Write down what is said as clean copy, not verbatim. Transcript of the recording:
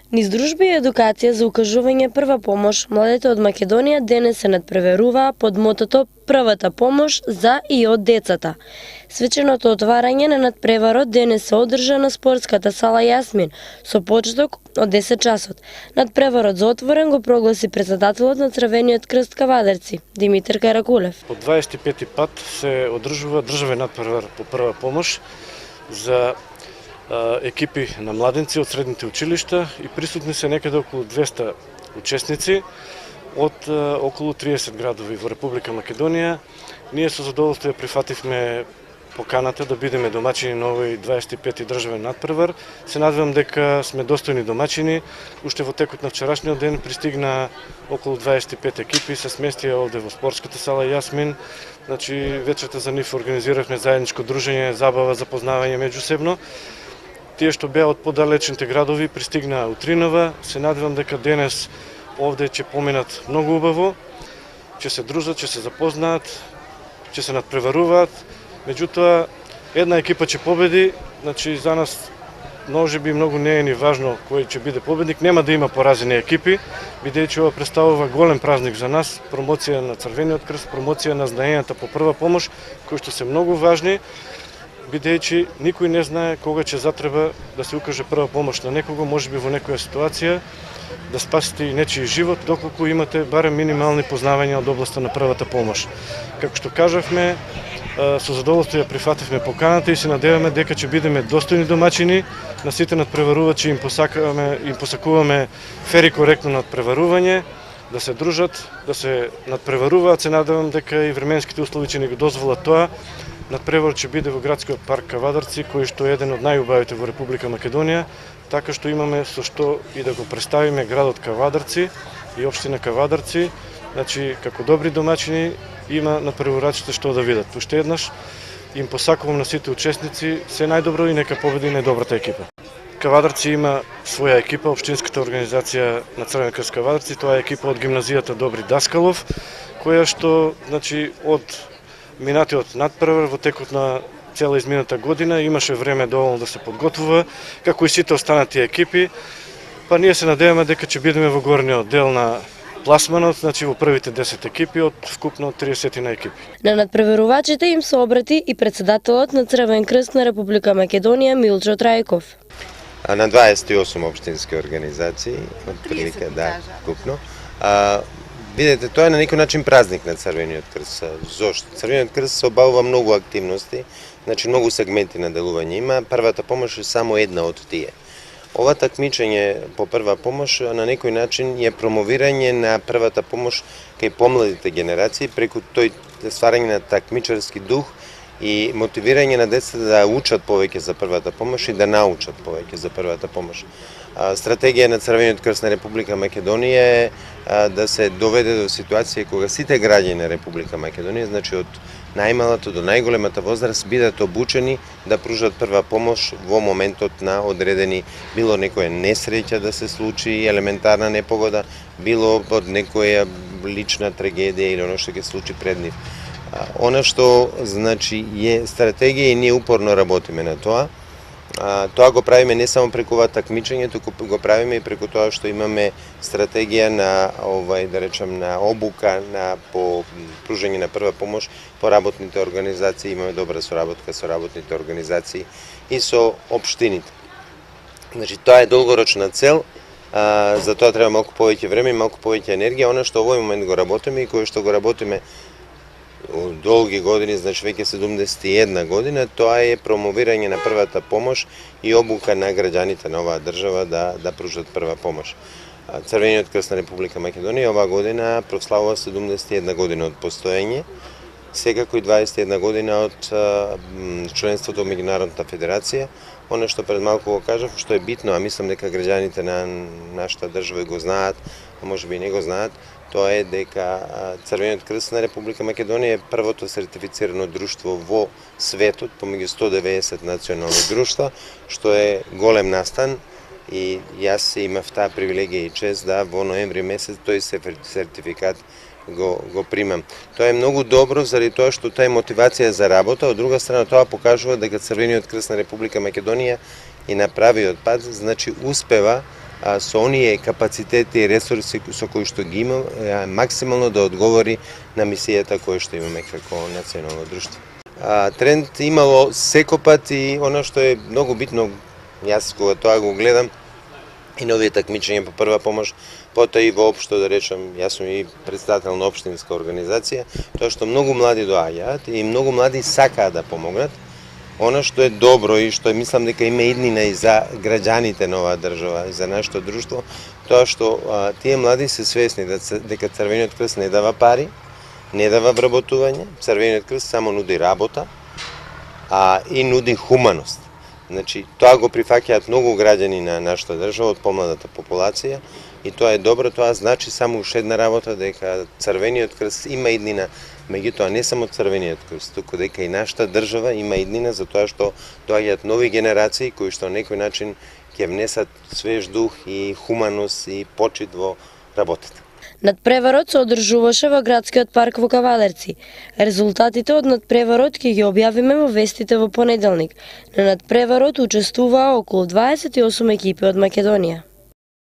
Низ дружба и едукација за укажување прва помош, младите од Македонија денес се надпреваруваа под мотото "Првата помош за и од децата". Свеченото отварање на надпреварот денес се одржа на спортската сала Јасмин со почеток од 10 часот. Надпреварот за отворен го прогласи председателот на Црвениот крст Кавадарци, Димитар Каракулев. По 25 пат се одржува државен надпревар по прва помош за екипи на младенци од средните училишта и присутни се некаде околу 200 учесници од околу 30 градови во Република Македонија. Ние со задоволство прифативме поканата да бидеме домаќини на овој 25-ти државен надпревар. Се надевам дека сме достојни домаќини. Уште во текот на вчерашниот ден пристигна околу 25 екипи, се сместија овде во спортската сала Јасмин. Значи вечерта за нив организиравме заедничко дружење, забава, запознавање меѓусебно. Тие што беа од подалечните градови пристигнаа утринава. Се надевам дека денес овде ќе поминат многу убаво, ќе се дружат, ќе се запознаат, ќе се надпреваруваат. Меѓутоа, една екипа ќе победи, значи за нас можеби многу не е ни важно кој ќе биде победник, нема да има поразени екипи, бидејќи ова представува голем празник за нас, промоција на Црвениот крст, промоција на знаењата по прва помош, кои што се многу важни, бидејќи никој не знае кога ќе затреба да се укаже прва помош на некого, можеби во некоја ситуација да спасите и нечiji живот, доколку имате барем минимални познавања од областа на првата помош. Како што кажавме, со задоволство ја прифативме поканата и се надеваме дека ќе бидеме достојни домаќини на сите надпреварувачи, им посакуваме фер и коректно надпреварување, да се дружат, да се надпреваруваат. Се надевам дека и временските услови ќе ни го дозволат тоа. Надпревар ќе биде во градскиот парк Кавадарци, кој што е еден од најубавите во Република Македонија, така што имаме со што и да го представиме градот Кавадарци и општина Кавадарци. Значи, како добри домаќини има надпреварувачите што да видат. Уште еднаш им посакувам на сите учесници се најдобро и нека победи најдобрата екипа. Кавадарци има своја екипа, општинската организација на Црвен крст Кавадарци, тоа е екипа од гимназијата Добри Даскалов, која што, значи, од минатиот надпревар во текот на цела измината година имаше време доволно да се подготвува, како и сите останати екипи. Па ние се надеваме дека ќе бидеме во горниот дел на пласманот, значи во првите 10 екипи од вкупно 30 на екипи. На надпреварувачите им се обрати и председателот на Црвен крст на Република Македонија Милчо Трајков. На 28 општински организации, отприлика, да, вкупно. Видете, тоа е на некој начин празник на Црвениот крст. Зошто? Црвениот крст се обавува многу активности, значи многу сегменти на делување има. Првата помош е само една од тие. Ова такмичење по прва помош на некој начин е промовирање на првата помош кај помладите генерации преку тој стварање на такмичарски дух и мотивирање на децата да учат повеќе за првата помош и да научат повеќе за првата помош. Стратегија на Црвениот крст на Република Македонија е да се доведе до ситуација кога сите граѓани на Република Македонија, значи од најмалата до најголемата возраст, бидат обучени да пружат прва помош во моментот на одредени, било некоја несреќа да се случи, елементарна непогода, било од некоја лична трагедија или оно што ќе случи пред нив. Она што значи е стратегија и ние упорно работиме на тоа. Тоа го правиме не само преку ова такмичење, туку го правиме и преку тоа што имаме стратегија на да речем на обука по пружање на прва помош по работните организации, имаме добра соработка со работните организации и со општините. Значи тоа е долгорочна цел, за тоа треба малку повеќе време и малку повеќе енергија. Она што во овој момент го работиме и кое што го работиме долги години, значи веќе 71 година, тоа е промовирање на првата помош и обука на граѓаните на оваа држава да пружат прва помош. Црвениот крст на Република Македонија оваа година прославува 71 година од постоење, секако и 21 година од членството во Меѓународната федерација. Оно што пред малку го кажав, што е битно, а мислам дека граѓаните на нашата држава го знаат, а можеби и не го знаат, тоа е дека Црвениот крст на Република Македонија е првото сертифицирано друштво во светот помеѓу 190 национални друштва, што е голем настан и јас имав таа привилегија и чест да во ноември месец тој сертификат го примам. Тоа е многу добро заради тоа што таа е мотивација за работа, од друга страна тоа покажува дека Црвениот крст на Република Македонија и на правиот пат, значи успева со оние капацитети и ресурси со кои што ги има, максимално да одговори на мисијата која што имаме како национално друштво. Тренд имало секопат и она што е многу битно, јас кога тоа го гледам, и новите такмичења по прва помош, потоа и воопшто да речем, јас сум и председател на општинска организација, тоа што многу млади доаѓаат и многу млади сакаат да помогнат. Она што е добро и што мислам дека има иднина и за граѓаните на оваа држава и за нашето друштво, тоа што тие млади се свесни дека Црвениот крст не дава пари, не дава вработување, Црвениот крст само нуди работа, и нуди хуманост. Значи, тоа го прифаќаат многу граѓани на нашата држава од помладата популација и тоа е добро, тоа значи само уште една работа дека Црвениот крст има иднина, меѓутоа не само Црвениот крст, туку дека и нашата држава има иднина за тоа што доаѓаат нови генерации кои што на некој начин ќе внесат свеж дух и хуманост и почит во работата. Надпреварот се одржуваше во градскиот парк во Кавалерци. Резултатите од надпреварот ќе ги објавиме во вестите во понеделник. На надпреварот учествуваа околу 28 екипи од Македонија.